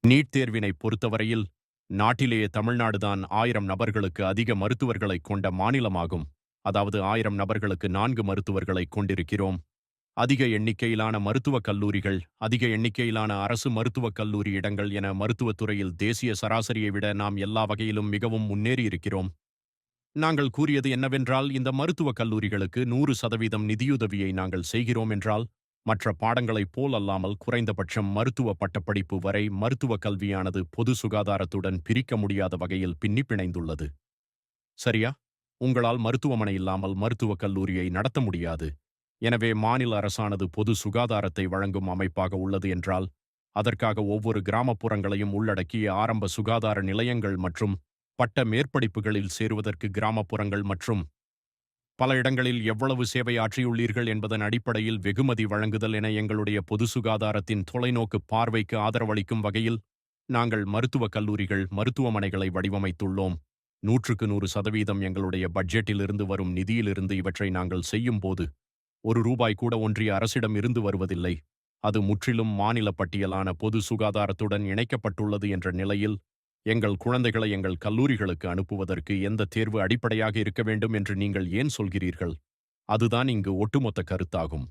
NEET தேர்வினை பொறுத்தவரையில் நாட்டிலேயே தமிழ்நாடுதான் 1000 நபர்களுக்கு அதிக மருத்துவர்களைக் கொண்ட மாநிலமாகும். அதாவது 1000 நபர்களுக்கு 4 மருத்துவர்களைக் கொண்டிருக்கிறோம். அதிக எண்ணிக்கையிலான மருத்துவக் கல்லூரிகள், அதிக எண்ணிக்கையிலான அரசு மருத்துவக் கல்லூரி இடங்கள் என மருத்துவத் துறையில் தேசிய சராசரியை விட நாம் எல்லா வகையிலும் மிகவும் முன்னேறியிருக்கிறோம். நாங்கள் கூறியது என்னவென்றால், இந்த மருத்துவக் கல்லூரிகளுக்கு 100% நிதியுதவியை நாங்கள் செய்கிறோம் என்றால், மற்ற பாடங்களைப் போல் அல்லாமல் குறைந்தபட்சம் மருத்துவ பட்டப்படிப்பு வரை மருத்துவக் கல்வியானது பொது சுகாதாரத்துடன் பிரிக்க முடியாத வகையில் பின்னிப் பிணைந்துள்ளது. சரியா? உங்களால் மருத்துவமனை இல்லாமல் மருத்துவக் கல்லூரியை நடத்த முடியாது. எனவே மாநில அரசானது பொது சுகாதாரத்தை வழங்கும் அமைப்பாக உள்ளது என்றால், அதற்காக ஒவ்வொரு கிராமப்புறங்களையும் உள்ளடக்கிய ஆரம்ப சுகாதார நிலையங்கள் மற்றும் பட்ட மேற்படிப்புகளில் சேருவதற்கு கிராமப்புறங்கள் மற்றும் பல இடங்களில் எவ்வளவு சேவை ஆற்றியுள்ளீர்கள் என்பதன் அடிப்படையில் வெகுமதி வழங்குதல் என எங்களுடைய பொது சுகாதாரத்தின் தொலைநோக்கு பார்வைக்கு ஆதரவளிக்கும் வகையில் நாங்கள் மருத்துவக் கல்லூரிகள், மருத்துவமனைகளை வடிவமைத்துள்ளோம். 100% எங்களுடைய பட்ஜெட்டிலிருந்து வரும் நிதியிலிருந்து இவற்றை நாங்கள் செய்யும்போது, ₹1 கூட ஒன்றிய அரசிடம் இருந்து வருவதில்லை. அது முற்றிலும் மாநில பட்டியலான பொது சுகாதாரத்துடன் இணைக்கப்பட்டுள்ளது என்ற நிலையில், எங்கள் குழந்தைகளை எங்கள் கல்லூரிகளுக்கு அனுப்புவதற்கு எந்த தேர்வு அடிப்படையாக இருக்க வேண்டும் என்று நீங்கள் ஏன் சொல்கிறீர்கள்? அதுதான் இங்கு ஒட்டுமொத்த கருத்தாகும்.